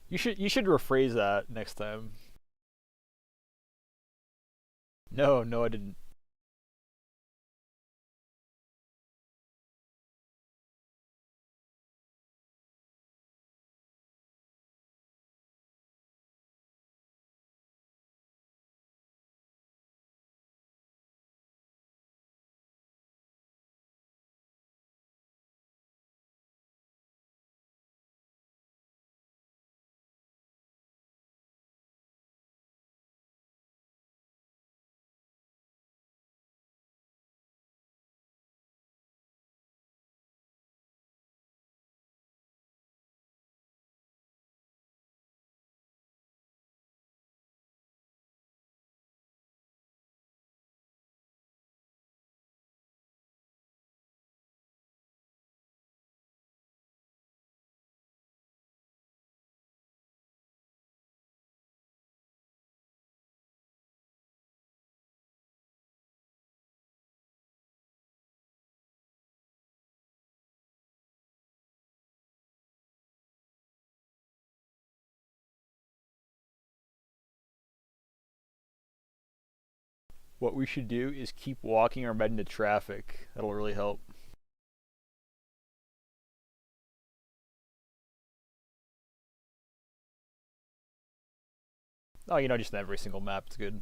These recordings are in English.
You should rephrase that next time. No, no, I didn't. What we should do is keep walking our bed into traffic. That'll really help. Oh, just in every single map. It's good.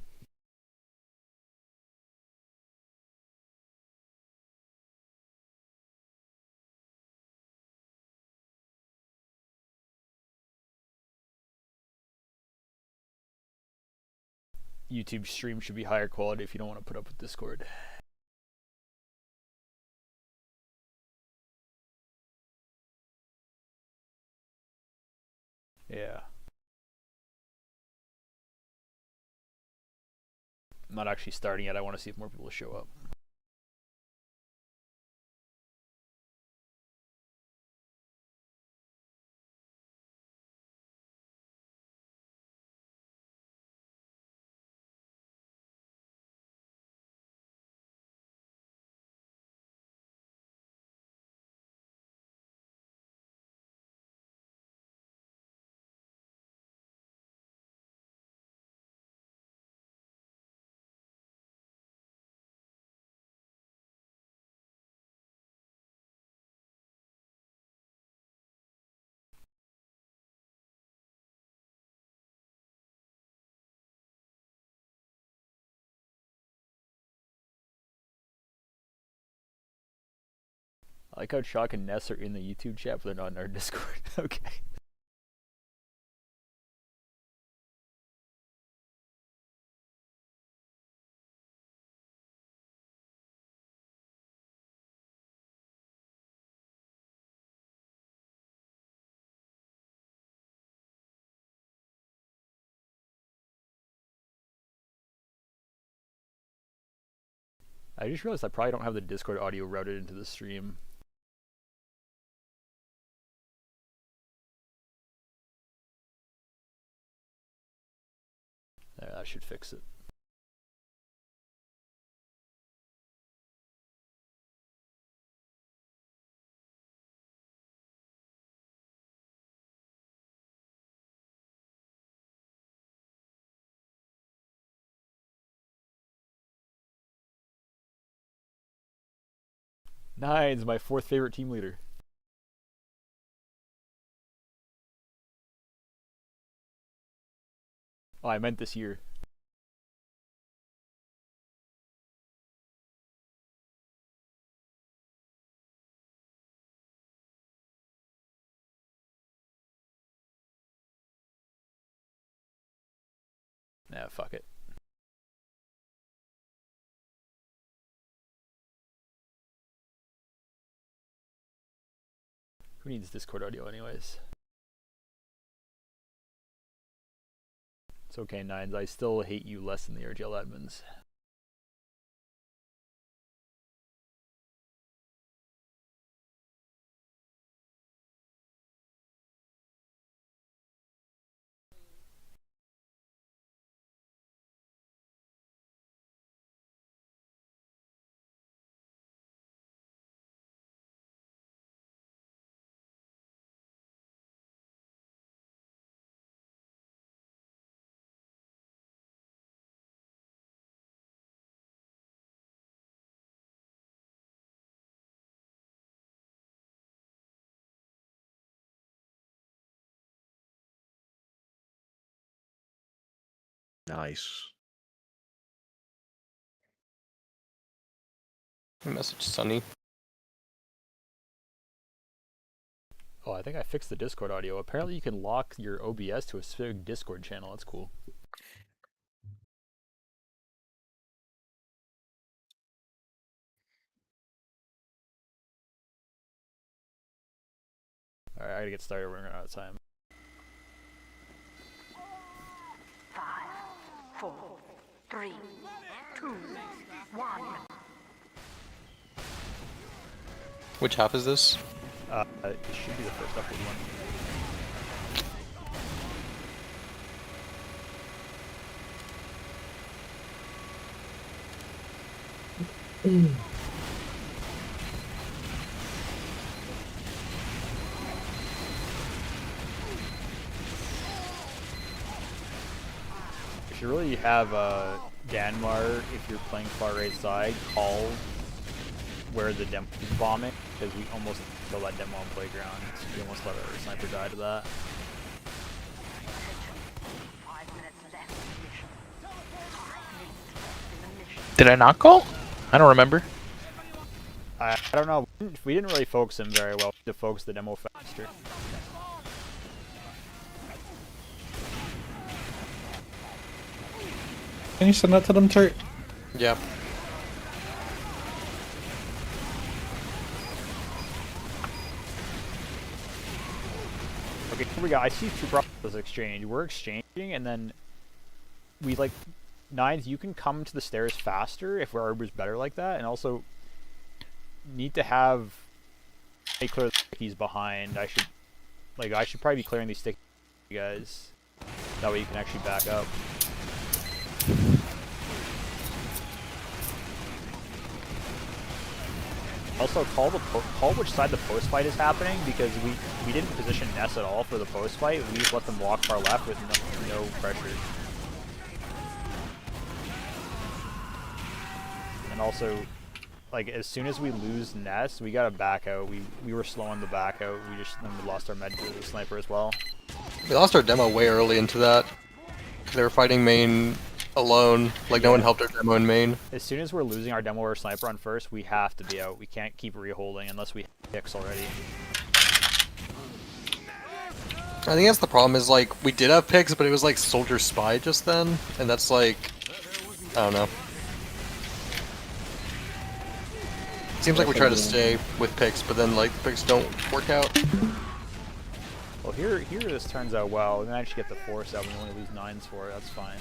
YouTube stream should be higher quality if you don't want to put up with Discord. Yeah. I'm not actually starting yet. I want to see if more people show up. I like how Chalk and Ness are in the YouTube chat, but they're not in our Discord. Okay. I just realized I probably don't have the Discord audio routed into the stream. That should fix it. Nine's my fourth favorite team leader. Oh, I meant this year. Nah, fuck it. Who needs Discord audio anyways? It's okay, Nines. I still hate you less than the RGL admins. Nice. Message Sunny. Oh, I think I fixed the Discord audio. Apparently you can lock your OBS to a specific Discord channel. That's cool. Alright, I gotta get started. We're running out of time. 5, 4, 3, 2, 1. Which half is this? It should be the first upward one. You should really have Danmar, if you're playing far right side, call where the demo is bombing, because we almost killed that demo on playground. So we almost let our sniper die to that. 5 minutes left in the mission. 5 minutes left in the mission. Did I not call? I don't remember. I don't know. We didn't really focus him very well. We need to focus the demo faster. Can you send that to them, Turt? Yeah. Okay, here we go. I see two processes exchange. We're exchanging, and then we like Nines. You can come to the stairs faster if our Arbor's better like that, and also need to have a clear the stickies behind. I should probably be clearing these stickies, guys. That way you can actually back up. Also, call which side the post fight is happening, because we didn't position Ness at all for the post fight. We just let them walk far left with no pressure. And also, like, as soon as we lose Ness, we gotta back out. We were slow on the back out. Then we lost our med to the sniper as well. We lost our demo way early into that. They were fighting main alone. Like, no one helped our demo in main. As soon as we're losing our demo or sniper on first, we have to be out. We can't keep reholding unless we have picks already. I think that's the problem, is like, we did have picks, but it was like Soldier Spy just then, and that's like, I don't know. Seems like we try to stay with picks, but then like the picks don't work out. Well, here this turns out well. We managed to get the force out. We only lose 9s for it. That's fine.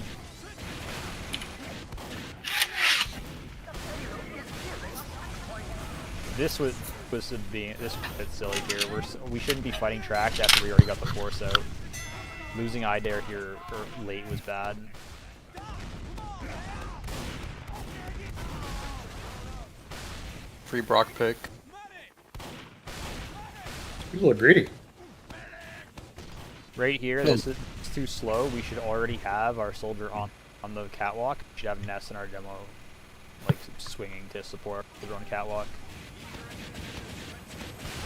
This was a bit silly here. We shouldn't be fighting track after we already got the force out. Losing Idare here late was bad. Free Brock pick. People are greedy. Right here, this is too slow. We should already have our soldier on the catwalk. We should have Ness in our demo, like, swinging to support the on catwalk.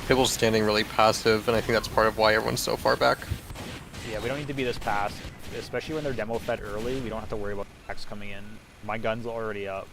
Pibble's standing really passive, and I think that's part of why everyone's so far back. Yeah, we don't need to be this passive, especially when they're demo fed early. We don't have to worry about attacks coming in. My gun's already up.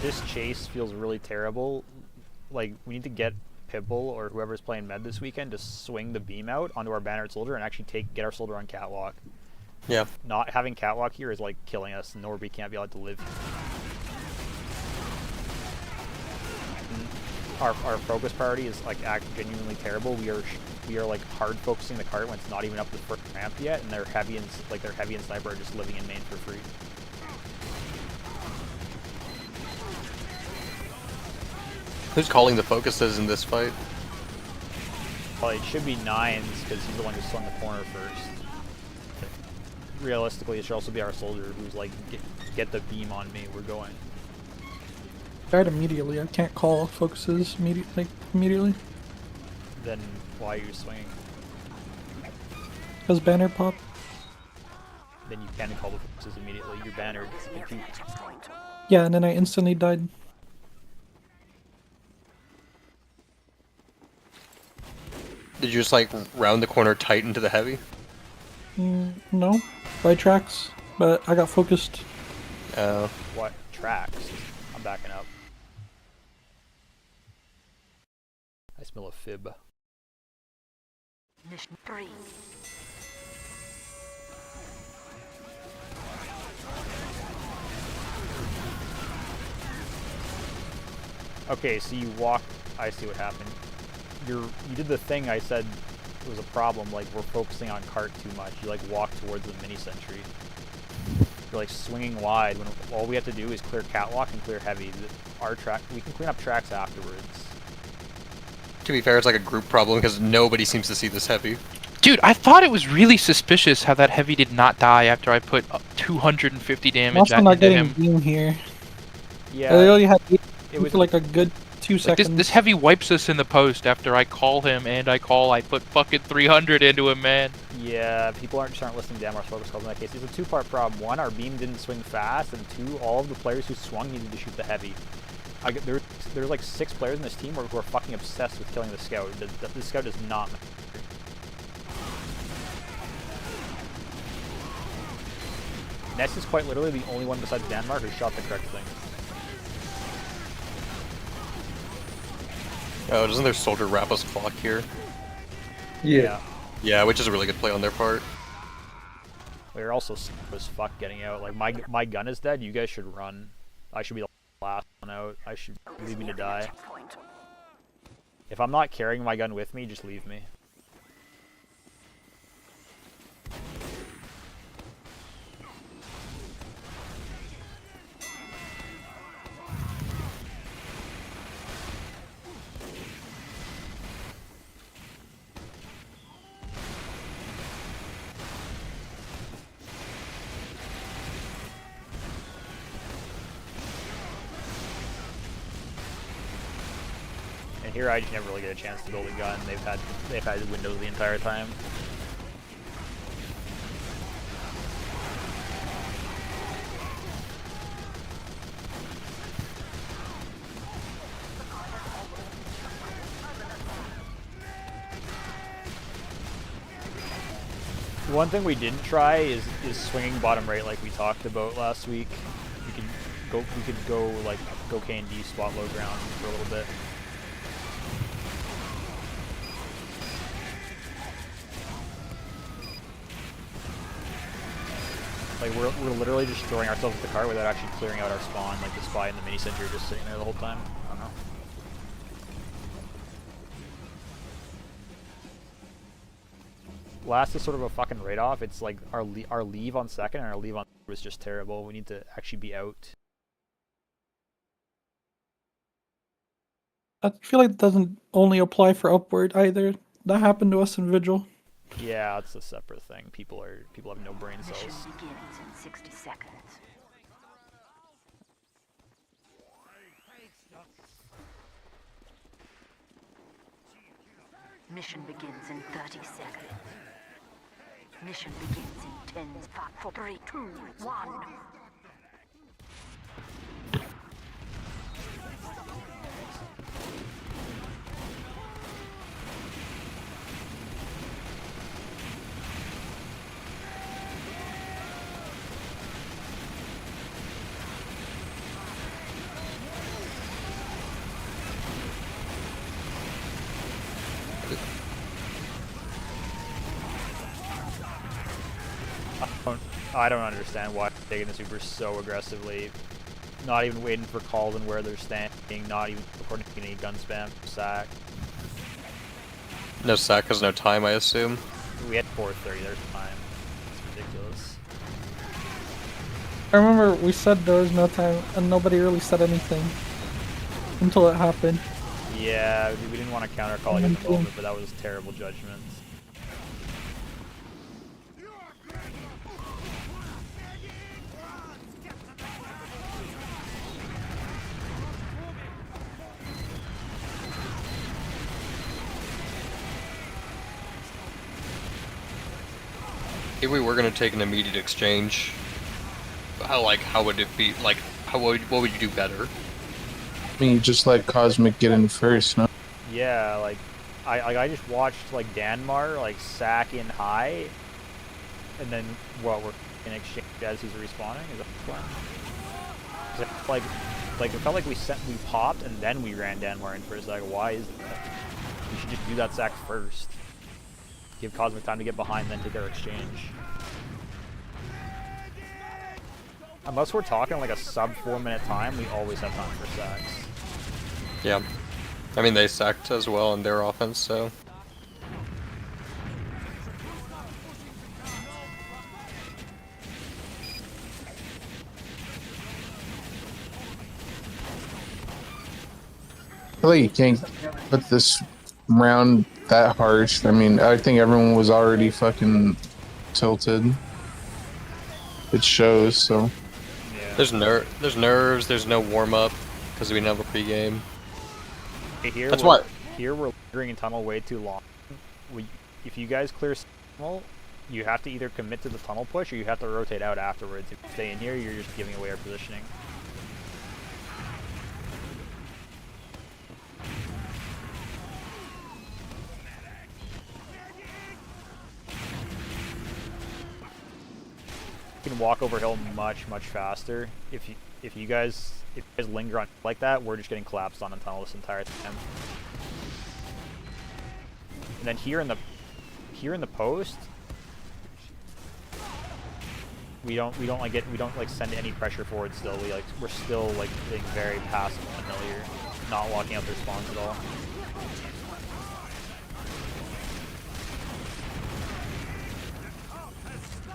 This chase feels really terrible. Like, we need to get Pibble or whoever's playing med this weekend to swing the beam out onto our bannered soldier and actually get our soldier on catwalk. Yeah. Not having catwalk here is like killing us. Norby can't be allowed to live. Our focus priority is like genuinely terrible. We are like hard focusing the cart when it's not even up the first ramp yet, and their heavy and sniper are just living in main for free. Who's calling the focuses in this fight? Well, it should be 9s because he's the one who swung the corner first. realistically, it should also be our soldier who's like, get the beam on me. We're going. Died immediately. I can't call focuses immediately. Then why are you swinging? Because banner pop. Then you can't call the focuses immediately. You're bannered. Compete. Yeah, and then I instantly died. Did you just like round the corner tight into the heavy? No. Right tracks. But I got focused. What tracks? I'm backing up. I smell a fib. Mission 3. Okay, so you walk. I see what happened. You did the thing I said was a problem. Like we're focusing on cart too much. You like walk towards the mini sentry. You're like swinging wide when all we have to do is clear catwalk and clear heavy. Our track, we can clean up tracks afterwards. To be fair, it's like a group problem because nobody seems to see this heavy. Dude, I thought it was really suspicious how that heavy did not die after I put 250 I'm damage also not into getting him. beam here. Yeah, I only had it was for like a good 2 Like seconds. this heavy wipes us in the post after I call him and I put fucking 300 into him, man. Yeah, people aren't listening to Damar's focus calls in that case. It's a two-part problem. One, our beam didn't swing fast, and two, all of the players who swung needed to shoot the heavy. There's like 6 players in this team who are fucking obsessed with killing the scout. The scout does not matter. Ness is quite literally the only one besides Denmark who shot the correct thing. Oh, doesn't their soldier wrap us clock here? Yeah. Yeah, which is a really good play on their part. We're also slow as fuck getting out. Like my gun is dead. You guys should run. I should be the last one out. I should leave me to die. If I'm not carrying my gun with me, just leave me. And here I just never really get a chance to build a gun. They've had windows the entire time. One thing we didn't try is swinging bottom right like we talked about last week. We could go like go K and D spot low ground for a little bit. Like we're literally just throwing ourselves at the car without actually clearing out our spawn. Like the spy and the mini sentry are just sitting there the whole time. I don't know. Last is sort of a fucking write-off. It's like our leave on second and our leave on third was just terrible. We need to actually be out. I feel like it doesn't only apply for upward either. That happened to us in Vigil. Yeah, it's a separate thing. People have no brain Mission cells. begins in 60 seconds. Mission begins in 30 seconds. Mission begins in 10, 5, 4, 3, 2, 1. I don't understand why they're taking the super so aggressively. Not even waiting for calls and where they're standing, not even recording any gun spam, sack. No sack because no time, I assume. We had 4:30, there's time. It's ridiculous. I remember we said there was no time, and nobody really said anything until it happened. Yeah, we didn't want to counter call at the moment, but that was terrible judgment. if we were gonna take an immediate exchange, how would it be? Like, what would you do better? I mean, you just let Cosmic get in first, no? Yeah, like I just watched like Danmar like sack in high, and then we're in exchange as he's respawning. Is that the plan? 'Cause it felt like we popped and then we ran Danmar in for a second. Why is that? We should just do that sack first. Give Cosmic time to get behind, then take our exchange. Unless we're talking like a sub 4-minute time, we always have time for sacks. Yeah. I mean, they sacked as well in their offense, so. I feel like you can't put this round that harsh. I mean, I think everyone was already fucking tilted. It shows, so. Yeah. There's nerves, there's no warm-up, because we didn't have a pregame. Here That's why. Here we're lingering in tunnel way too long. If you guys clear tunnel, you have to either commit to the tunnel push or you have to rotate out afterwards. If you stay in here, you're just giving away our positioning. You can walk over hill much faster. If you guys linger on like that, we're just getting collapsed on in tunnel this entire time. And then here in the post, we don't send any pressure forward still. We're still like being very passive and familiar, not walking out their spawns at all.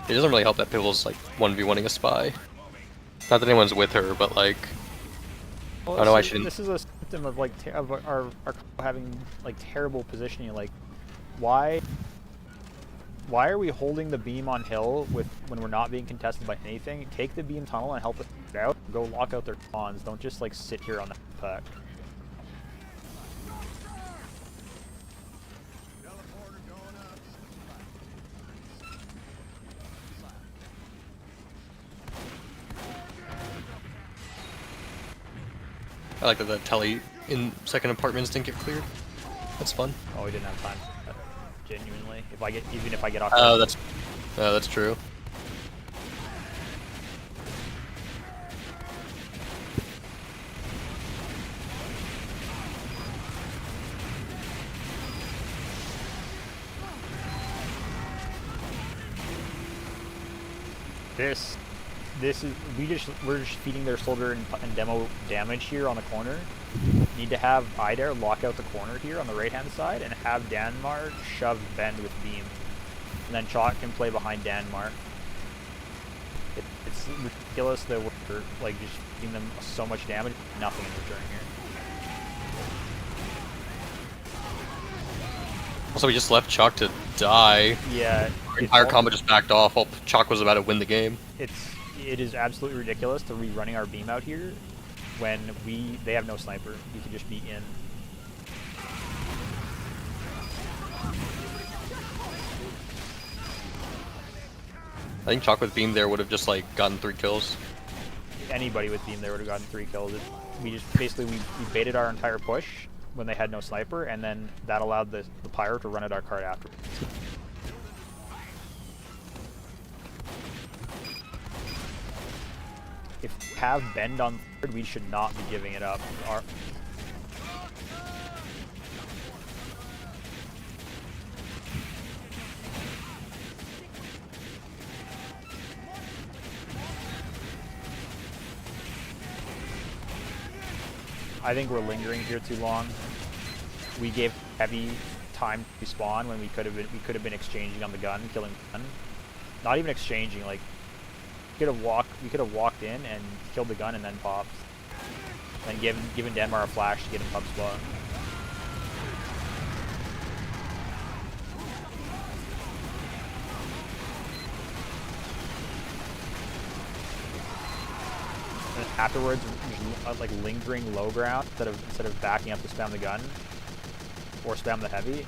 It doesn't really help that Pivotal's like 1v1ing a spy. Not that anyone's with her, but like, Well, I know I shouldn't. This is a symptom of like of our having like terrible positioning. Like, why are we holding the beam on hill when we're not being contested by anything? Take the beam tunnel and help us out. Go lock out their spawns. Don't just like sit here on the pack. I like that the telly in second apartments didn't get cleared. That's fun. Oh, we didn't have time for that. Genuinely, even if I get off. Oh, that's true. This is we're just feeding their soldier and demo damage here on the corner. Need to have Idare lock out the corner here on the right hand side and have Danmar shove Bend with beam, and then Chalk can play behind Danmar. It's ridiculous that we're like just feeding them so much damage, nothing in return here. Also, we just left Chalk to die. Yeah, Our entire combo just backed off while Chalk was about to win the game. It is absolutely ridiculous to be running our beam out here when they have no sniper. We could just be in. I think Chalk with beam there would have just like gotten 3 kills. Anybody with beam there would have gotten 3 kills. We just basically we baited our entire push when they had no sniper, and then that allowed the pyro to run at our card after. If we have Bend on third, we should not be giving it up. I think we're lingering here too long. We gave heavy time to spawn when we could have been exchanging on the gun, killing the gun. Not even exchanging, like we could have walked in and killed the gun and then popped. Then given Danmar a flash to get him pub spot. And afterwards, like lingering low ground instead of backing up to spam the gun or spam the heavy.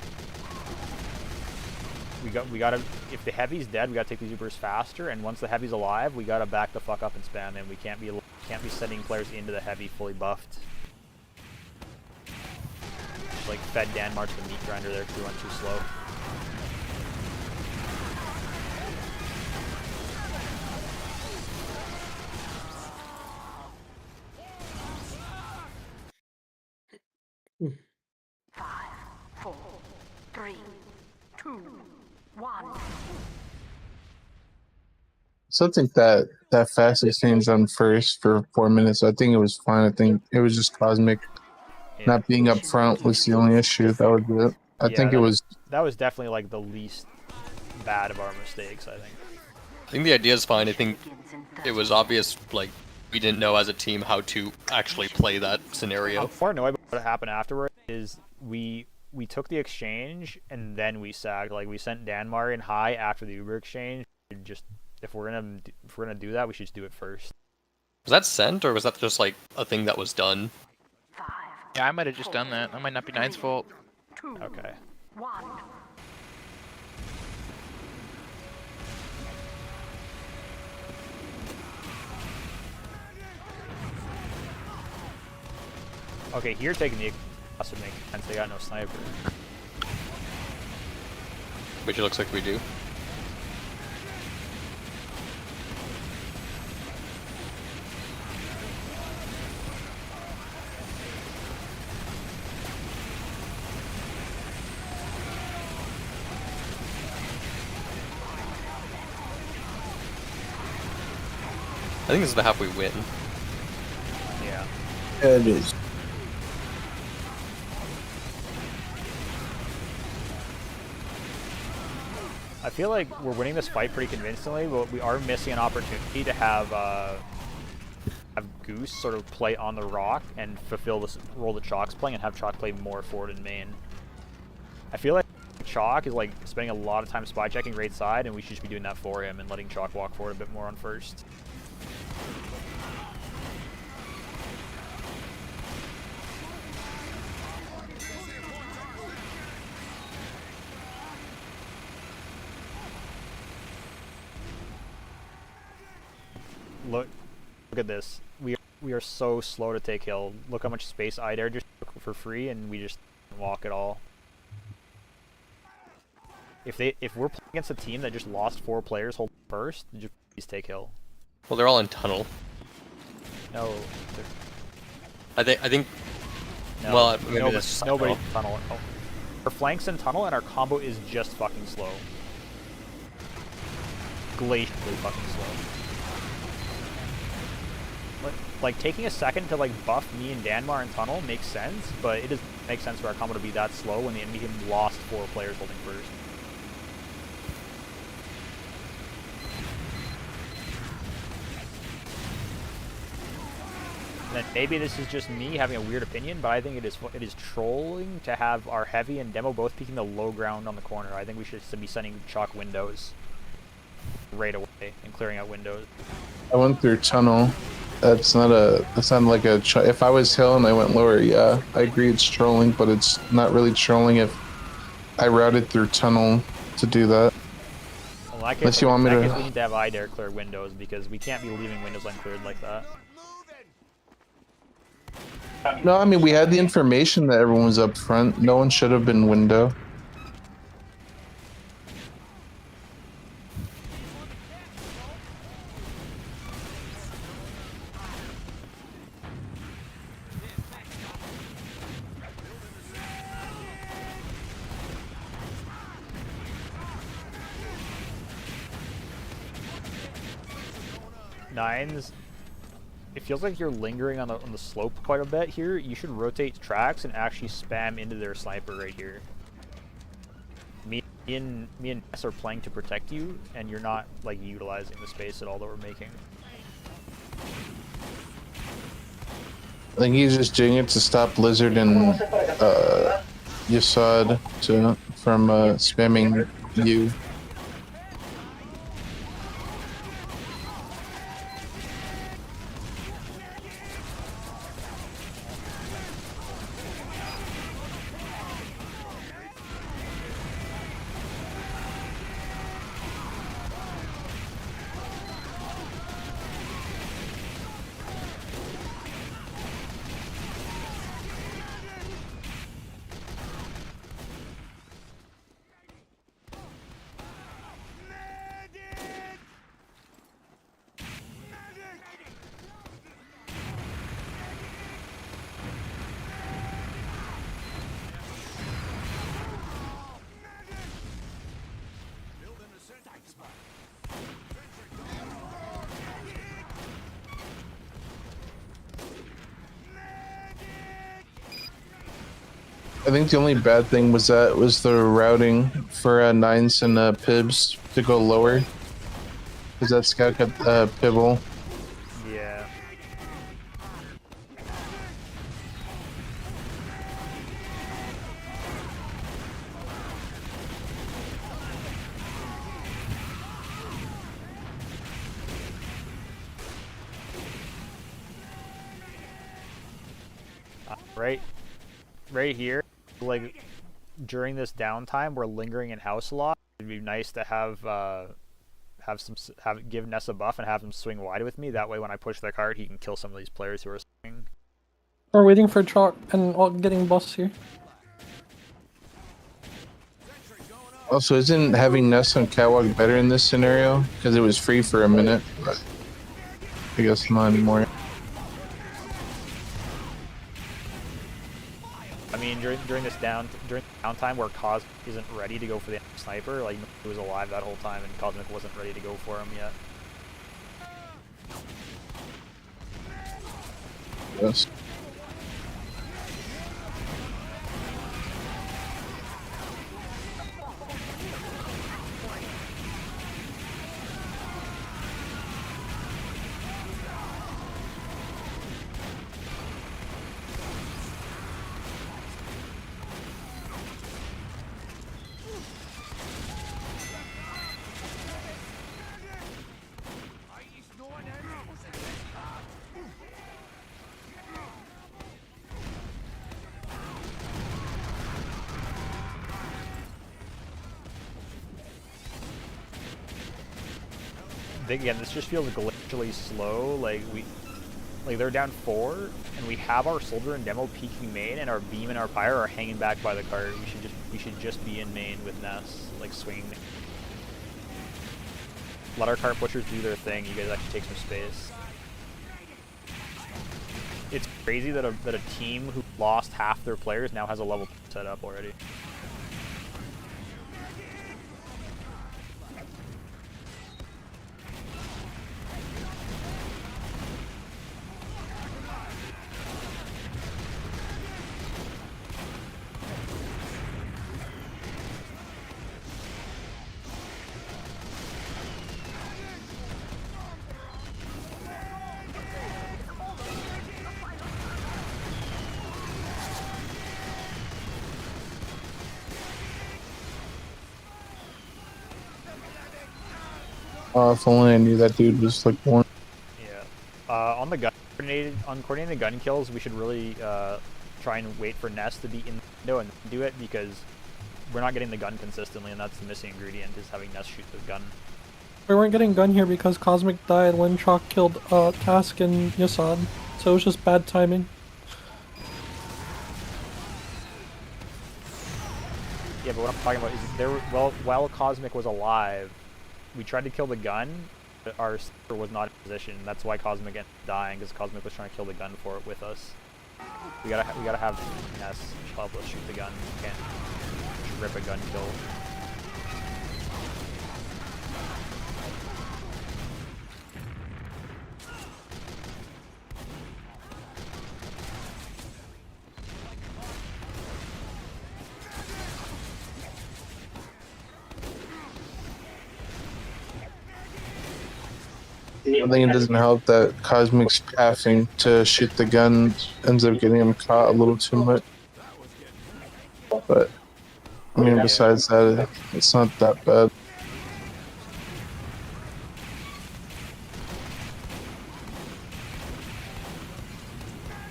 we gotta, if the heavy's dead, we gotta take these Ubers faster, and once the heavy's alive, we gotta back the fuck up and spam him. We can't be sending players into the heavy fully buffed. Like fed Danmark the meat grinder there because we went too slow. Five, four, three, two, one. So I think that fast exchange on first for 4 minutes. I think it was fine. I think it was just Cosmic Yeah. not being up front was the only issue. That was it. I think it was. That was definitely like the least bad of our mistakes, I think. I think the idea is fine. I think it was obvious, like, we didn't know as a team how to actually play that scenario. More annoyed about what happened afterward is we took the exchange and then we sagged. Like we sent Danmar in high after the Uber exchange. Just if we're gonna do that, we should just do it first. Was that sent, or was that just, like, a thing that was done? Yeah, I might have just done that. That might not be Nine's fault. Okay. One. Okay, here taking the would make sense. They got no sniper. Which it looks like we do. I think this is the half we win. Yeah. It is. I feel like we're winning this fight pretty convincingly, but we are missing an opportunity to have Goose sort of play on the rock and fulfill this role that Chalk's playing, and have Chalk play more forward in main. I feel like Chalk is like spending a lot of time spy checking right side, and we should just be doing that for him and letting Chalk walk forward a bit more on first. Look at this. We are so slow to take hill. Look how much space Idair just took for free, and we just didn't walk at all. If we're playing against a team that just lost 4 players holding first, just please take hill. Well, they're all in tunnel. No. I think. No, Well, maybe that's nobody tunnel. Oh. Our flanks in tunnel, and our combo is just fucking slow. Glacially fucking slow. Like, taking a second to, like, buff me and Danmar in tunnel makes sense, but it doesn't make sense for our combo to be that slow when the enemy team lost 4 players holding first. And then maybe this is just me having a weird opinion, but I think it is trolling to have our heavy and demo both peeking the low ground on the corner. I think we should be sending Chalk windows right away and clearing out windows. I went through tunnel. That's not like a. If I was hill and I went lower, yeah, I agree it's trolling, but it's not really trolling if I routed through tunnel to do that. Well, in that case, Unless you want me to. we need to have Idair clear windows because we can't be leaving windows uncleared like that. No, I mean we had the information that everyone was up front. No one should have been window. Nines, it feels like you're lingering on the slope quite a bit here. You should rotate tracks and actually spam into their sniper right here. Me and Ness are playing to protect you, and you're not like utilizing the space at all that we're making. I think he's just doing it to stop Lizard and Yasad from spamming you. I think the only bad thing was the routing for nines and pibs to go lower, because that scout got pibble. Yeah. Right here, like during this downtime, we're lingering in house a lot. It'd be nice to give Ness a buff and have him swing wide with me. That way, when I push the card, he can kill some of these players who are swinging. We're waiting for Chalk and all getting buffs here. Also, isn't having Ness on Catwalk better in this scenario? Because it was free for a minute, but I guess not anymore. I mean, during downtime where Cosmic isn't ready to go for the sniper, like he was alive that whole time, and Cosmic wasn't ready to go for him yet. Yes. Again, this just feels glitchily slow. Like they're down 4, and we have our soldier and demo peeking main, and our beam and our pyre are hanging back by the cart. We should just be in main with Ness, like swinging. Let our cart pushers do their thing. You guys actually take some space. It's crazy that a team who lost half their players now has a level set up already. If only I knew that dude was like born. Yeah. On the coordinated gun kills, we should really try and wait for Ness to be in the window and do it, because we're not getting the gun consistently, and that's the missing ingredient, is having Ness shoot the gun. We weren't getting gun here because Cosmic died when Chalk killed Task and Yasad, so it was just bad timing. Yeah, but what I'm talking about is while Cosmic was alive, we tried to kill the gun, but our sniper was not in position. That's why Cosmic ended up dying, because Cosmic was trying to kill the gun for it with us. We gotta have Ness help us shoot the gun. We can't just rip a gun kill. I think it doesn't help that Cosmic's pathing to shoot the gun ends up getting him caught a little too much. But, I mean, besides that, it's not that bad.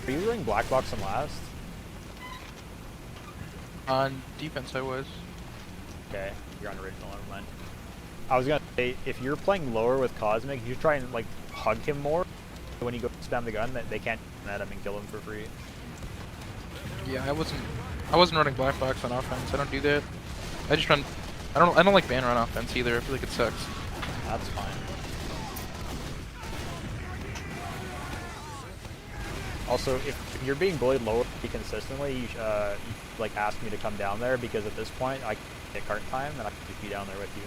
Are you running black box on last? On defense, I was. Okay, you're on original, never mind. I was gonna say, if you're playing lower with Cosmic, you try and like hug him more. When you go spam the gun, that they can't net him and kill him for free. Yeah, I wasn't running black box on offense. I don't do that. I just run. I don't like ban run offense either. I feel like it sucks. That's fine. Also, if you're being bullied lower consistently, you like ask me to come down there, because at this point I can get cart time and I can just be down there with you.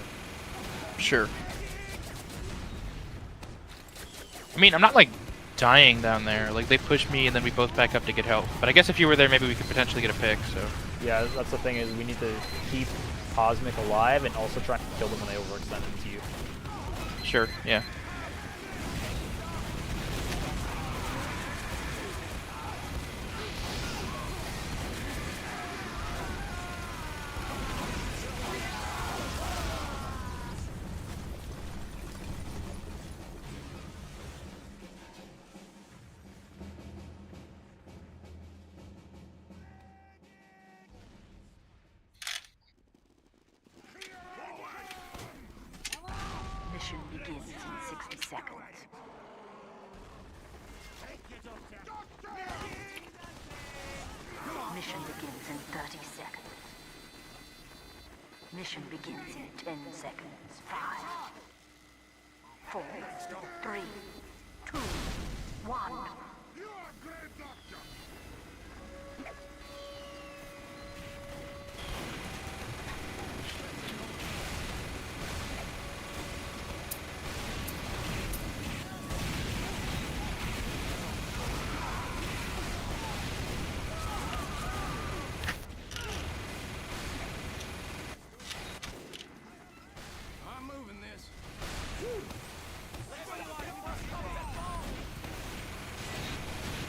Sure. I mean, I'm not like dying down there. Like they push me and then we both back up to get help. But I guess if you were there, maybe we could potentially get a pick. So. Yeah, that's the thing is we need to keep Cosmic alive and also try to kill them when they overextend into you. Sure, yeah. Mission begins in 60 seconds. Mission begins in 30 seconds. Mission begins in 10 seconds. 5, 4, 3, 2, 1.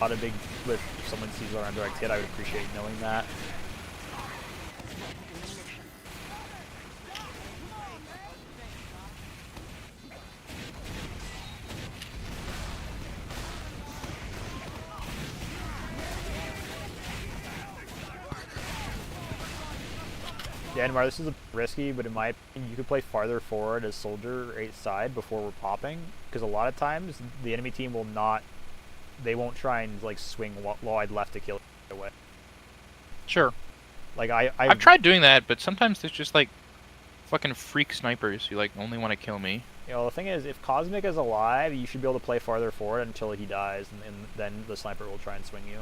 Not a big with if someone sees our indirect hit, I would appreciate knowing that. Yeah, Anwar, this is a bit risky, but in my opinion, you could play farther forward as soldier right side before we're popping, because a lot of times the enemy team will not, they won't try and like swing wide left to kill you away. Sure. Like I've tried doing that, but sometimes there's just like fucking freak snipers who like only want to kill me. You know, the thing is, if Cosmic is alive, you should be able to play farther forward until he dies, and then the sniper will try and swing you.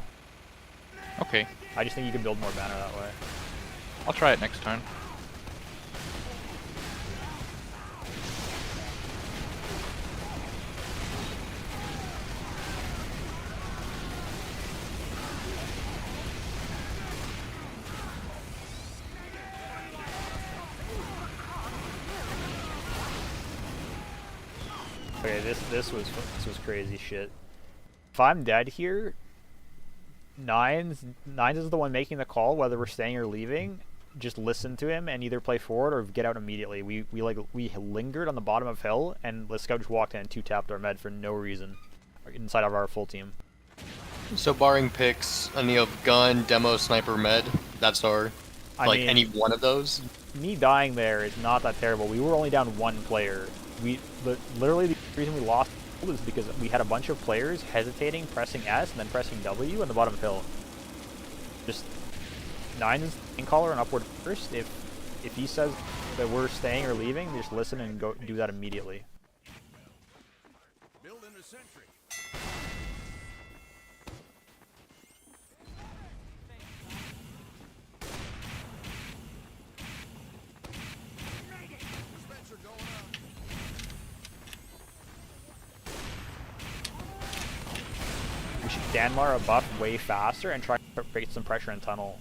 Okay, I just think you can build more banner that way. I'll try it next time. Okay, this was crazy shit. If I'm dead here, Nines is the one making the call whether we're staying or leaving. Just listen to him and either play forward or get out immediately. We lingered on the bottom of hill and the scout just walked in and 2-tapped our med for no reason inside of our full team. So barring picks, any of gun, demo, sniper, med, that's our I like mean, any one of those. Me dying there is not that terrible. We were only down one player. Literally the reason we lost was because we had a bunch of players hesitating, pressing S and then pressing W on the bottom of hill. Just Nines in caller and upward first. If he says that we're staying or leaving, just listen and go do that immediately. Building a sentry. Dispenser going up. We should Danmar a buff way faster and try to create some pressure in tunnel.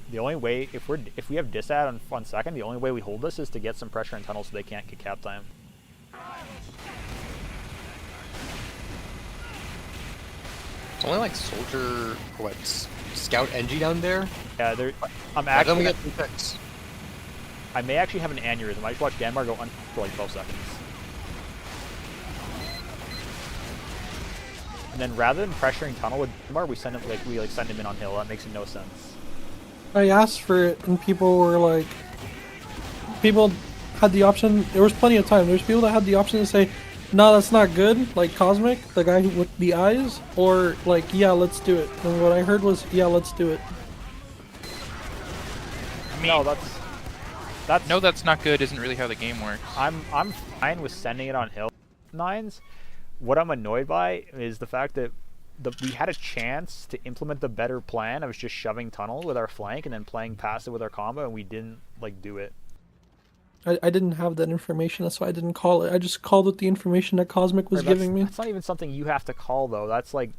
The only way, if we have disad on second, the only way we hold this is to get some pressure in tunnel so they can't get cap time. It's only like soldier, what, scout NG down there? Yeah, I'm How come we actually. get 3 picks? I may actually have an aneurysm. I just watched Danmar go for like 12 seconds. And then rather than pressuring tunnel with Danmar, we send him in on hill. That makes no sense. I asked for it, and people were like, people had the option. There was plenty of time. There's people that had the option to say, "No, that's not good." Like Cosmic, the guy with the eyes, or like, "Yeah, let's do it." And what I heard was, "Yeah, let's do it." I mean, No, that's no, that's not good. Isn't really how the game works. I'm fine with sending it on hill Nines. What I'm annoyed by is the fact that we had a chance to implement the better plan of just shoving tunnel with our flank and then playing passive with our combo, and we didn't like do it. I didn't have that information, that's why I didn't call it. I just called with the information that Cosmic was giving me. That's not even something you have to call though. That's like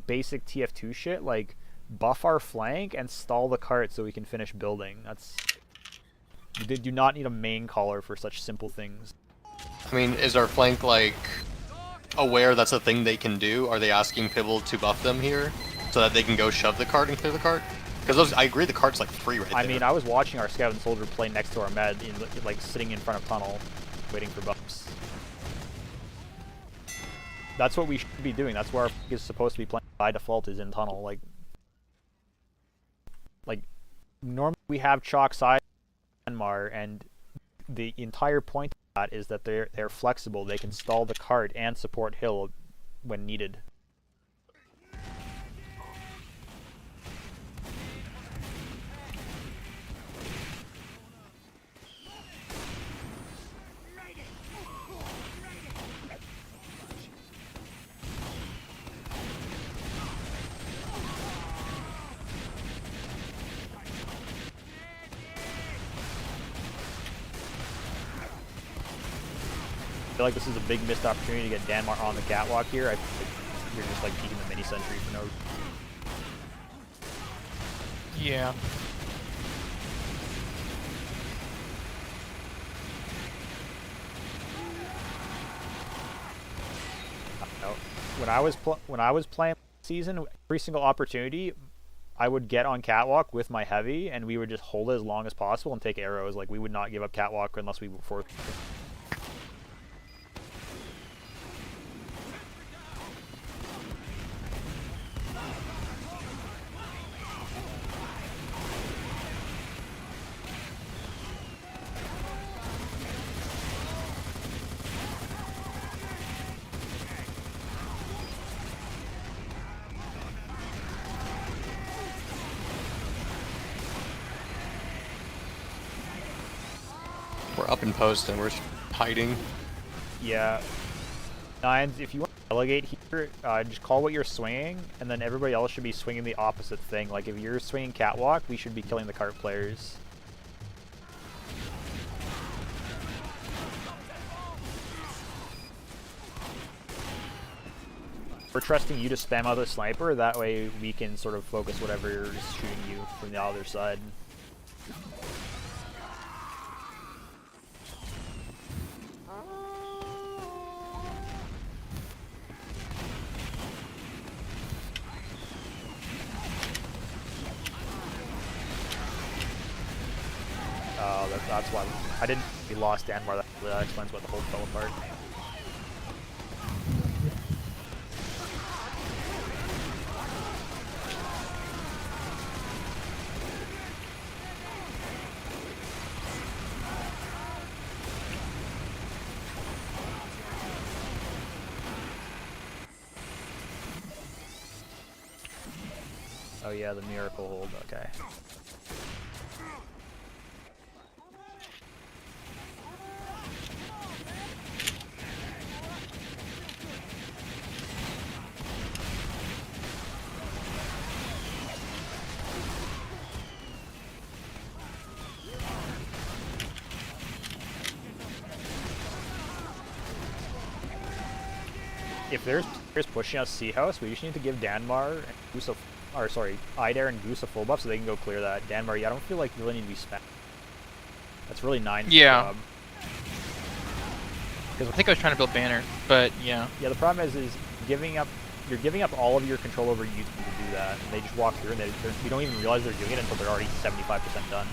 basic tf2 shit. Like buff our flank and stall the cart so we can finish building. You do not need a main caller for such simple things. I mean, is our flank like aware that's a thing they can do? Are they asking Pibble to buff them here so that they can go shove the cart and clear the cart? Because I agree, the cart's like free right there. I mean, I was watching our scout and soldier play next to our med, like sitting in front of tunnel, waiting for buffs. That's what we should be doing. That's where our flank is supposed to be playing by default, is in tunnel. Like normally we have chalk side Myanmar, and the entire point of that is that they're flexible. They can stall the cart and support hill when needed. I feel like this is a big missed opportunity to get Danmar on the catwalk here. I think you're just like peeking the mini sentry for no. Yeah. When I was playing season, every single opportunity, I would get on catwalk with my heavy, and we would just hold it as long as possible and take arrows. Like, we would not give up catwalk unless we were forced. We're up in post and we're hiding. Yeah. Nines, if you want to delegate here, just call what you're swinging, and then everybody else should be swinging the opposite thing. Like, if you're swinging catwalk, we should be killing the cart players. We're trusting you to spam out the sniper, that way we can sort of focus whatever is shooting you from the other side. That's why we lost Danmar. That explains why the hold fell apart. Oh yeah, the miracle hold. Okay. If there's pushing us Sea House, we just need to give Danmar and Goose Idare and Goose a full buff so they can go clear that. Danmar, I don't feel like you really need to be spent. That's really Nine's job. I think I was trying to build banner, but yeah. Yeah, the problem is you're giving up all of your control over YouTube to do that, and they just walk through and you don't even realize they're doing it until they're already 75% done.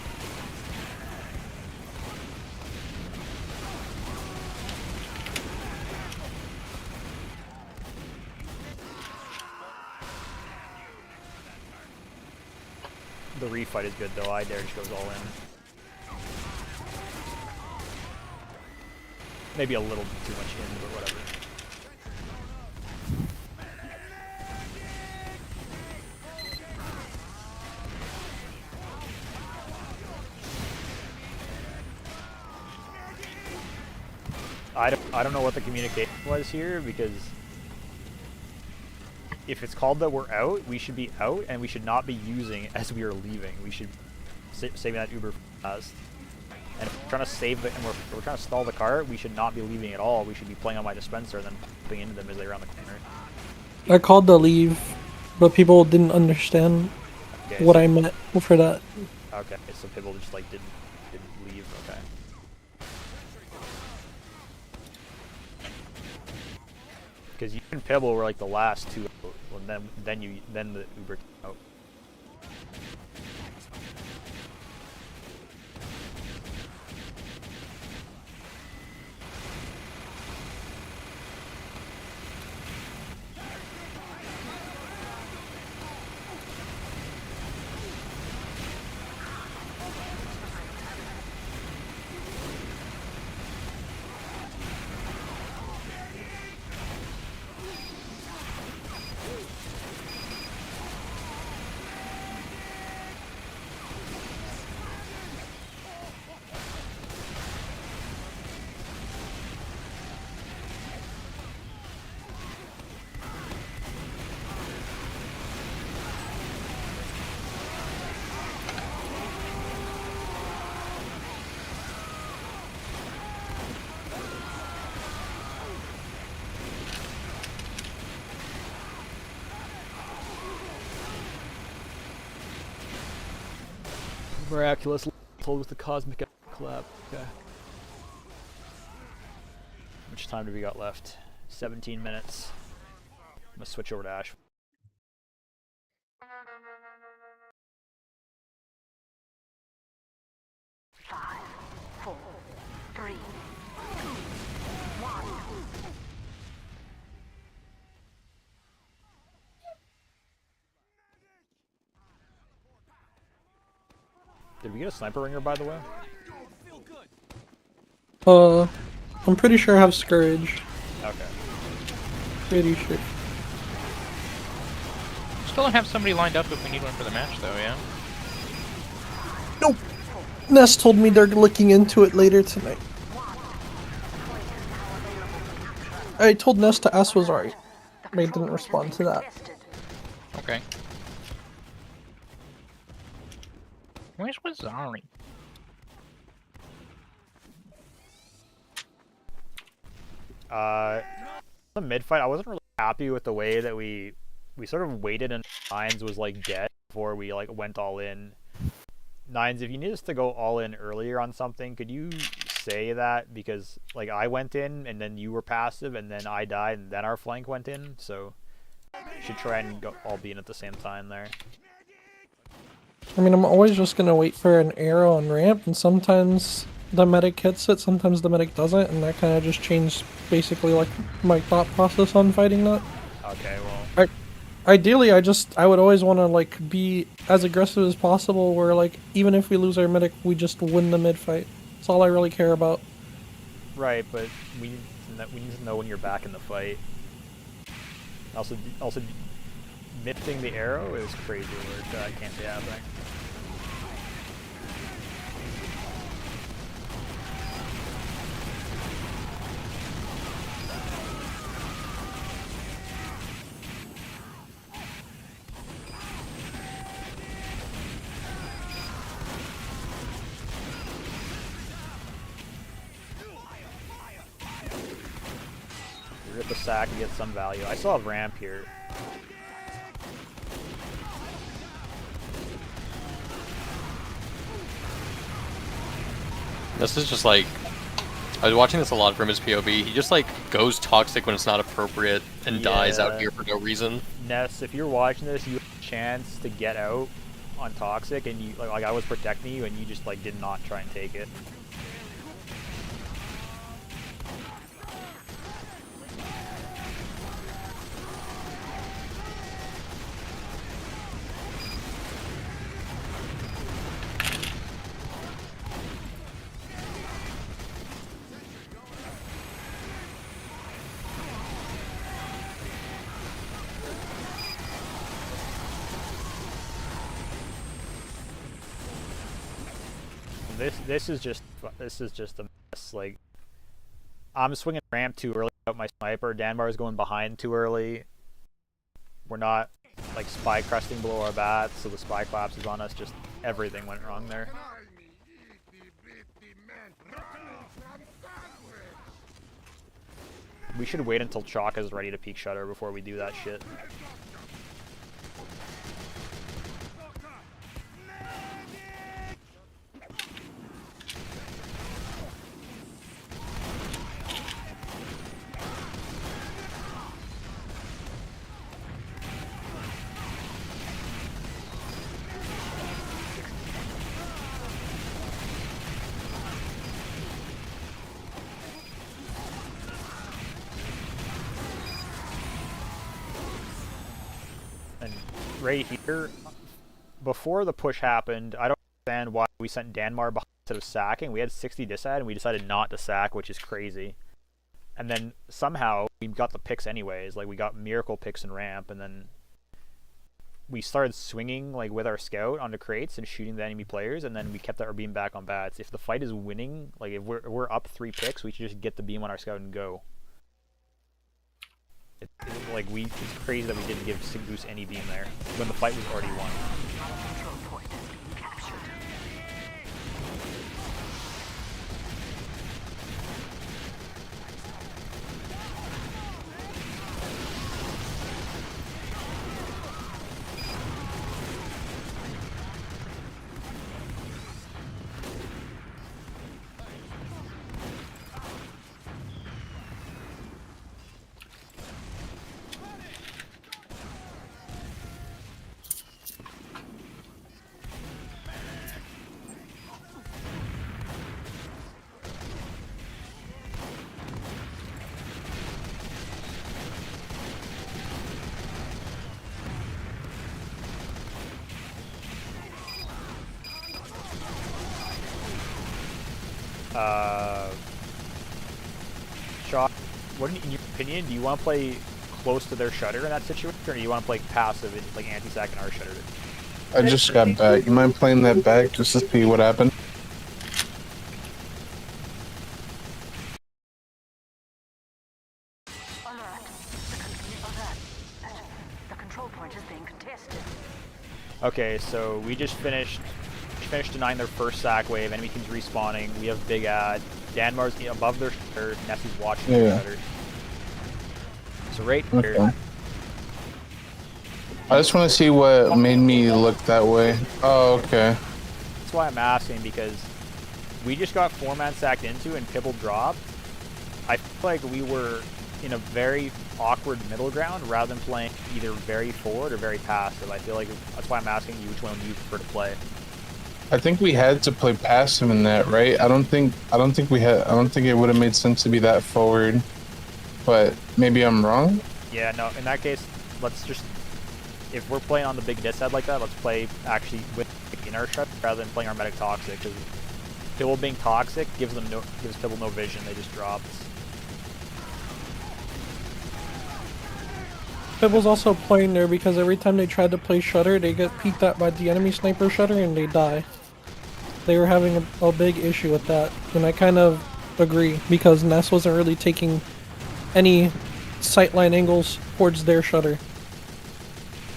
The refight is good though. Idare just goes all in. Maybe a little too much in, but whatever. I don't know what the communication was here, because if it's called that we're out, we should be out, and we should not be using as we are leaving. We should saving that Uber fast. And if we're trying to save the, and we're trying to stall the cart, we should not be leaving at all. We should be playing on my dispenser and then popping into them as they round the corner. I called the leave, but people didn't understand. Okay, what so, I meant for that. okay, so people just like didn't leave. Okay. Because you and Pibble were like the last two out, and then the Uber came out. Miraculous told with the cosmic collab. Okay. How much time do we got left? 17 minutes. I'm gonna switch over to Ash. 5, 4, 3, 2, 1. Did we get a sniper ringer, by the way? I'm pretty sure I have Scourge. Okay. Pretty sure. Still don't have somebody lined up if we need one for the match, though. Yeah. Nope. Ness told me they're looking into it later tonight. I told Ness to ask was alright. They didn't respond to that. Okay. Where's Wazari? The mid fight, I wasn't really happy with the way that we sort of waited and Nines was like dead before we like went all in. Nines, if you need us to go all in earlier on something, could you say that? Because like I went in and then you were passive and then I died and then our flank went in, so should try and go all be in at the same time there. I mean, I'm always just gonna wait for an arrow on ramp, and sometimes the medic hits it, sometimes the medic doesn't, and that kind of just changed basically like my thought process on fighting that. Okay, well. Ideally, I would always want to like be as aggressive as possible, where like even if we lose our medic, we just win the mid fight. That's all I really care about. Right, but we need to know when you're back in the fight. Also, missing the arrow is crazy work. That can't be happening. Rip a sack and get some value. I still have ramp here. This is just like, I was watching this a lot from his POV. He just like goes toxic when it's not appropriate and dies out here for no reason. Ness, if you're watching this, you have a chance to get out on toxic, and you like I was protecting you, and you just like did not try and take it. This is just a mess. Like, I'm swinging ramp too early out my sniper. Danbar's going behind too early. We're not like spy cresting below our bats, so the spy collapses on us. Just everything went wrong there. We should wait until Chalk is ready to peek shutter before we do that shit. And right here, before the push happened, I don't understand why we sent Danmar behind instead of sacking. We had 60 disad and we decided not to sack, which is crazy. And then somehow we got the picks anyways. Like we got miracle picks and ramp, and then we started swinging like with our scout onto crates and shooting the enemy players, and then we kept our beam back on bats. If the fight is winning, like if we're up 3 picks, we should just get the beam on our scout and go. It's crazy that we didn't give Goose any beam there when the fight was already won. Control point has been captured. Shock, what in your opinion, do you want to play close to their shutter in that situation, or do you want to play passive and like anti-sack and our shutter? I just got back. You mind playing that back just to see what happened? Alert. The control point is being contested. Okay, so we just finished denying their first sack wave. Enemy team's respawning. We have big ad. Danmar's above their shutter. Nessie's watching their shutter. So right here. Okay. I just want to see what made me look that way. Oh, okay. That's why I'm asking, because we just got 4-man sacked into and Pibble dropped. I feel like we were in a very awkward middle ground rather than playing either very forward or very passive. I feel like that's why I'm asking you which one you prefer to play. I think we had to play passive in that, right? I don't think it would have made sense to be that forward. But maybe I'm wrong? Yeah, no, in that case, let's just, if we're playing on the big dishead like that, let's play actually with in our shot rather than playing our medic toxic, because Pibble being toxic gives Pibble no vision. They just drop. Pibble's also playing there because every time they tried to play shutter, they get peeked at by the enemy sniper shutter and they die. They were having a big issue with that, and I kind of agree, because Ness wasn't really taking any sightline angles towards their shutter.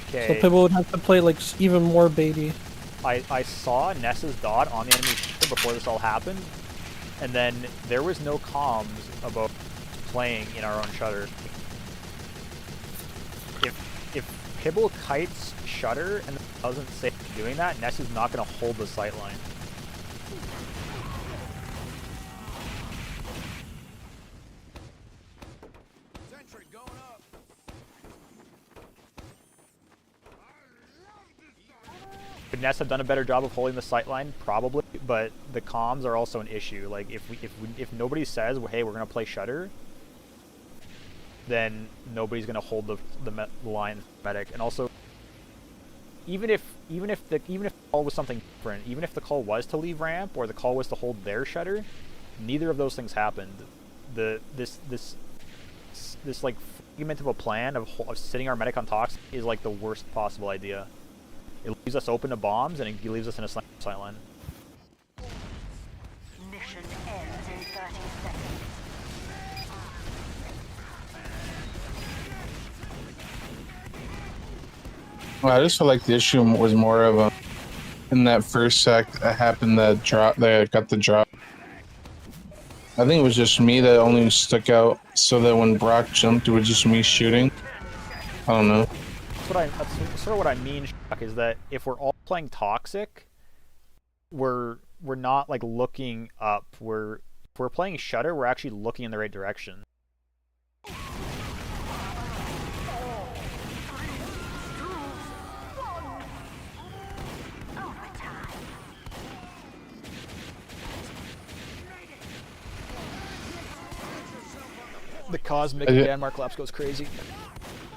Okay. So Pibble would have to play like even more baby. I saw Ness's dot on the enemy shutter before this all happened, and then there was no comms about playing in our own shutter. If Pibble kites shutter and doesn't say doing that, Ness is not going to hold the sightline. Sentry going up. Could Ness have done a better job of holding the sightline? Probably, but the comms are also an issue. Like if nobody says, well, hey, we're going to play shutter, then nobody's going to hold the line medic. And also, even if the call was something different, even if the call was to leave ramp or the call was to hold their shutter, neither of those things happened. This like fragment of a plan of sitting our medic on toxic is like the worst possible idea. It leaves us open to bombs and it leaves us in a sightline. Mission ends in 30 seconds. Well, I just feel like the issue was more of in that first sack that happened, that got the drop. I think it was just me that only stuck out, so that when Brock jumped, it was just me shooting. I don't know. That's sort of what I mean, Shock, is that if we're all playing toxic, we're not like looking up. If we're playing shutter, we're actually looking in the right direction. The cosmic Danmark collapse goes crazy.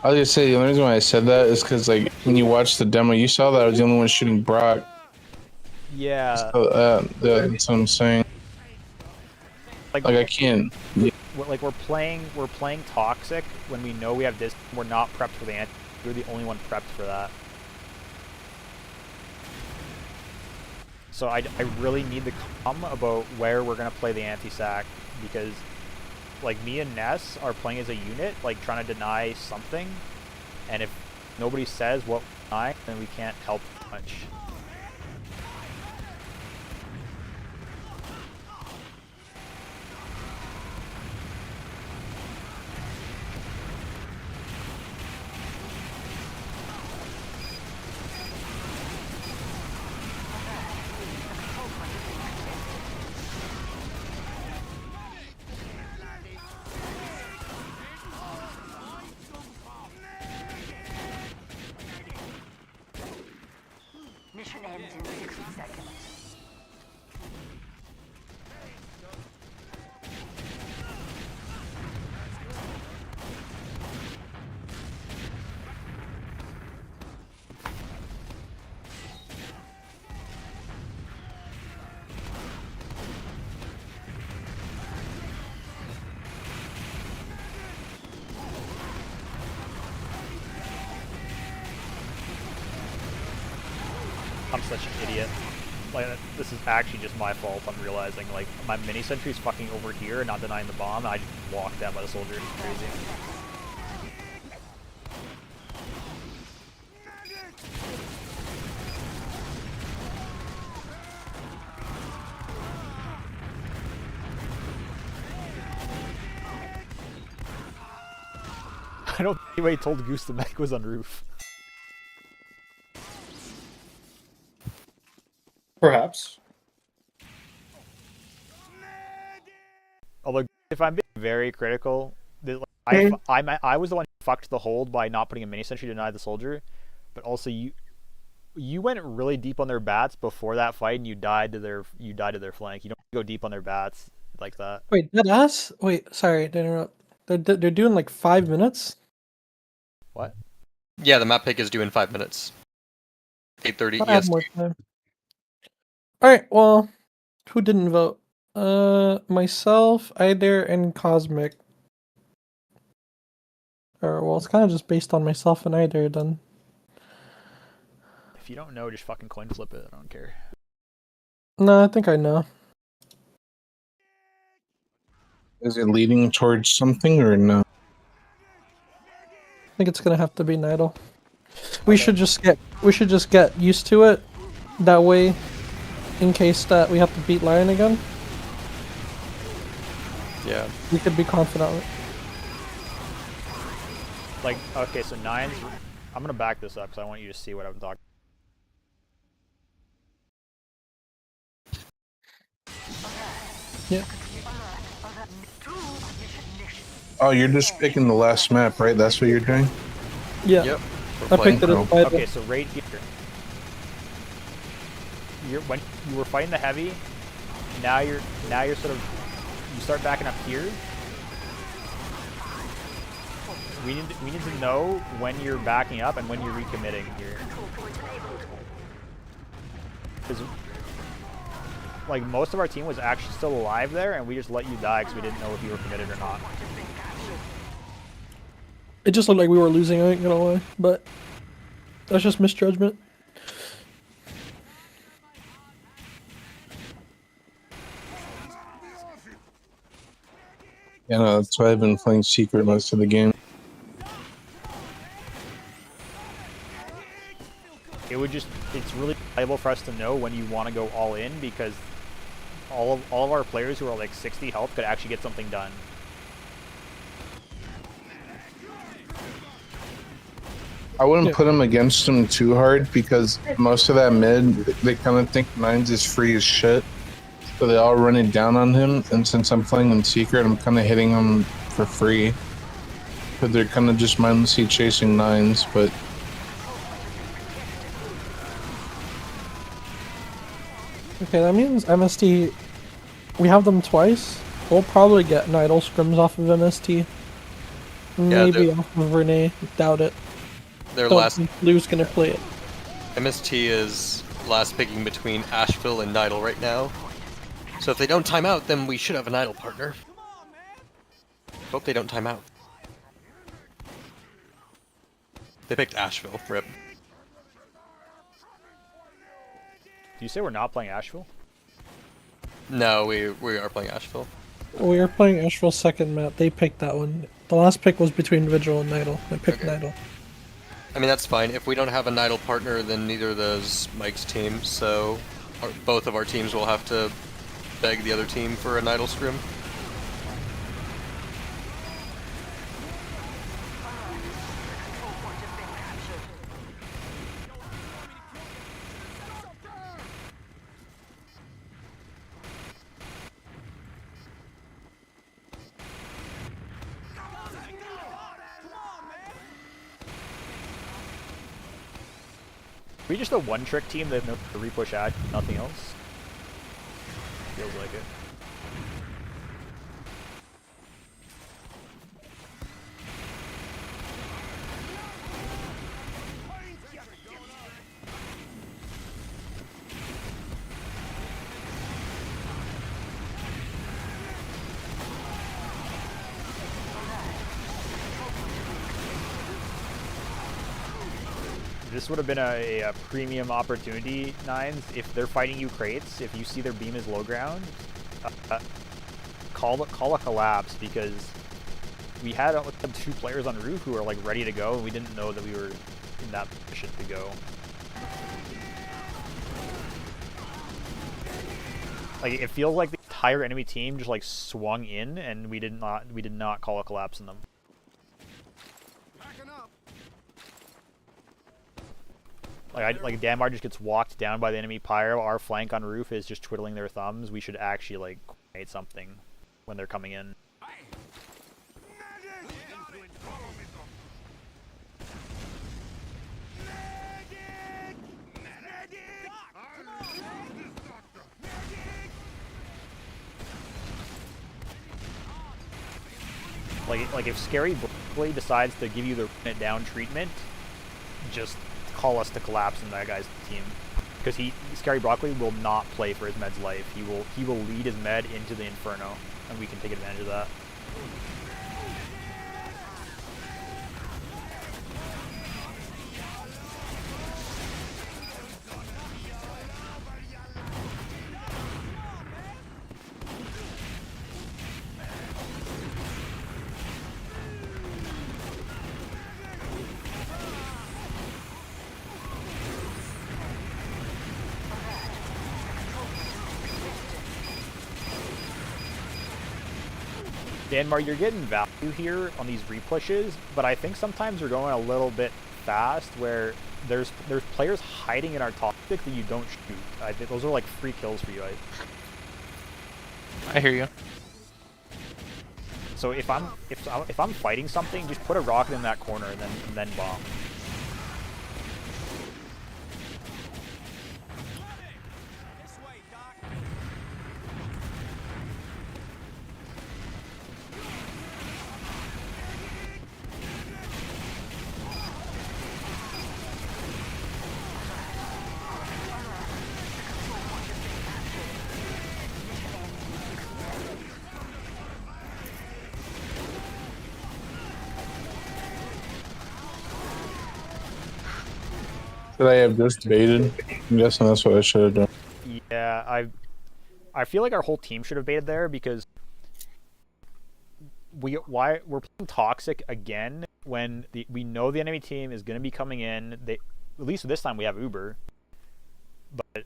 I was gonna say the only reason why I said that is because like when you watched the demo, you saw that I was the only one shooting Brock. Yeah, So, that's what I'm saying. like Like I can't. like we're playing toxic when we know we have this. We're not prepped for the anti. You're the only one prepped for that. So I really need to come about where we're gonna play the anti-sac, because like me and Ness are playing as a unit, like trying to deny something, and if nobody says what we're denying, then we can't help much. Mission ends in 60 seconds. I'm such an idiot. Like, this is actually just my fault. I'm realizing, like, my mini sentry's fucking over here and not denying the bomb, and I just walked down by the soldier. It's crazy. I don't think anybody told Goose the mech was on roof. Perhaps. Although, if I'm being very critical, I was the one who fucked the hold by not putting a mini sentry to deny the soldier, but also you went really deep on their bats before that fight, and you died to their flank. You don't go deep on their bats like that. Wait, that us? Wait, sorry to interrupt. They're doing like 5 minutes. What? Yeah, the map pick is due in 5 minutes. 8:30 I have EST. more time. All right. Well, who didn't vote? Myself, Ider, and Cosmic. Or well, it's kind of just based on myself and Ider then. If you don't know, just fucking coin flip it. I don't care. No, I think I know. Is it leading towards something or no? I think it's gonna have to be Nidal. We should just get used to it. That way, in case that we have to beat Lion again, Yeah. we could be confident. Like, okay, so nines. I'm gonna back this up because I want you to see what I'm talking. Yeah. Oh, you're just picking the last map, right? That's what you're doing? Yeah. Yep. I picked it as Nidal. Okay, so right here, when you were fighting the heavy, now you're sort of, you start backing up here. We need to know when you're backing up and when you're recommitting here. Because like most of our team was actually still alive there, and we just let you die because we didn't know if you were committed or not. It just looked like we were losing, I ain't gonna lie, but that's just misjudgment. Yeah, no, that's why I've been playing Secret most of the game. It's really valuable for us to know when you want to go all in, because all of our players who are like 60 health could actually get something done. I wouldn't put them against them too hard because most of that mid, they kind of think Nines is free as shit. So they all run it down on him. And since I'm playing in Secret, I'm kind of hitting them for free. Because they're kind of just mindlessly chasing Nines, but... Okay, that means MST, we have them twice. We'll probably get Nidal scrims off of MST. Maybe they're- off of Renee. Doubt it. Their Don't last think Lou's gonna play it. MST is last picking between Asheville and Nidal right now. So if they don't time out, then we should have an Idol partner. Hope they don't time out. They picked Asheville. Rip. Do you say we're not playing Asheville? No, we are playing Asheville. We are playing Asheville second map. They picked that one. The last pick was between Vigil and Nidal. I picked Okay. Nidal. I mean, that's fine. If we don't have a Nidal partner, then neither does Mike's team, so both of our teams will have to beg the other team for a Nidal scrim. Are we just a one-trick team that knows to repush ad, nothing else? Feels like it. This would have been a premium opportunity, Nines, if they're fighting you crates, if you see their beam is low ground, call a collapse, because we had 2 players on roof who were like ready to go, and we didn't know that we were in that position to go. Like, it feels like the entire enemy team just like swung in, and we did not call a collapse on them. Like Danmar just gets walked down by the enemy pyro. Our flank on roof is just twiddling their thumbs. We should actually like coordinate something when they're coming in. Like if Scary Broccoli decides to give you the run it down treatment, just call us to collapse in that guy's team, because Scary Broccoli will not play for his med's life. He will lead his med into the inferno, and we can take advantage of that. Danmar, you're getting value here on these repushes, but I think sometimes we're going a little bit fast where there's players hiding in our toxic that you don't shoot. I think those are like free kills for you. I hear you. So if I'm fighting something, just put a rocket in that corner and then bomb. Should I have just baited? I'm guessing that's what I should have done. Yeah, I feel like our whole team should have baited there, because we're playing toxic again when we know the enemy team is going to be coming in. At least this time we have Uber, but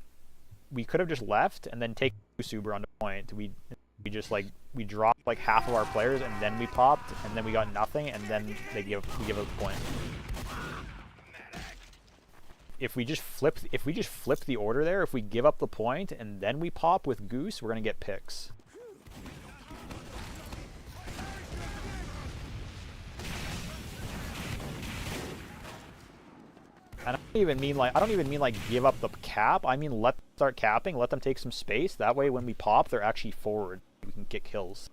we could have just left and then taken Uber on the point. We dropped like half of our players, and then we popped, and then we got nothing, and then we give us the point. If we just flip the order there, if we give up the point and then we pop with Goose, we're gonna get picks. And I don't even mean like give up the cap. I mean let them start capping, let them take some space. That way when we pop, they're actually forward. We can get kills.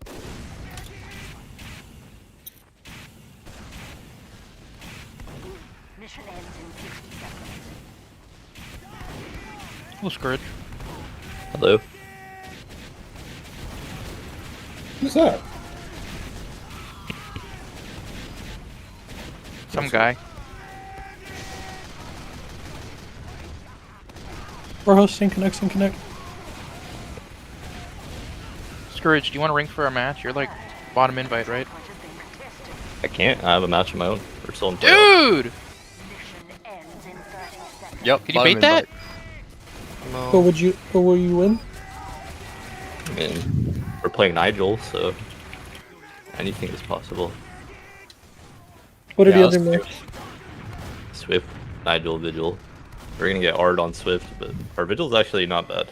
We'll Scourge. Hello. Who's that? Some guy. We're hosting Connect, Connect. Scourge, do you want to ring for our match? You're like bottom invite, right? I can't. I have a match of my own. We're still in playoffs. Dude! Mission ends in 30 seconds. Yep. Can you bottom bait that? invite. But will you win? I mean, we're playing Nigel, so anything is possible. What are Yeah, the other let's matches? Swift, Nigel, Vigil. We're gonna get hard on Swift, but our Vigil's actually not bad.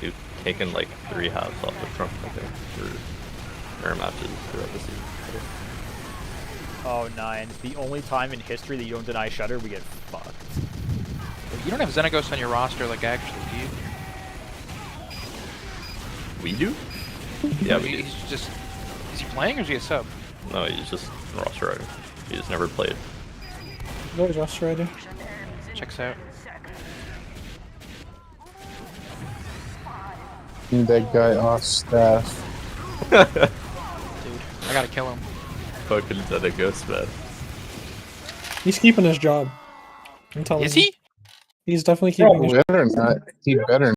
We've taken like 3 halves off the front, I think, for our matches throughout the season. Oh, 9. The only time in history that you don't deny Shutter, we get fucked. You don't have Xenagos on your roster, like, actually, do you? We do? Yeah, we do. He's just... Is he playing or is he a sub? No, he's just a roster rider. He just never played. No, he's roster rider. Checks out. Need that guy off staff. Dude, I gotta kill him. Fucking Xenagos, man. He's keeping his job. I'm telling Is you. he? He's definitely keeping his Better not. He better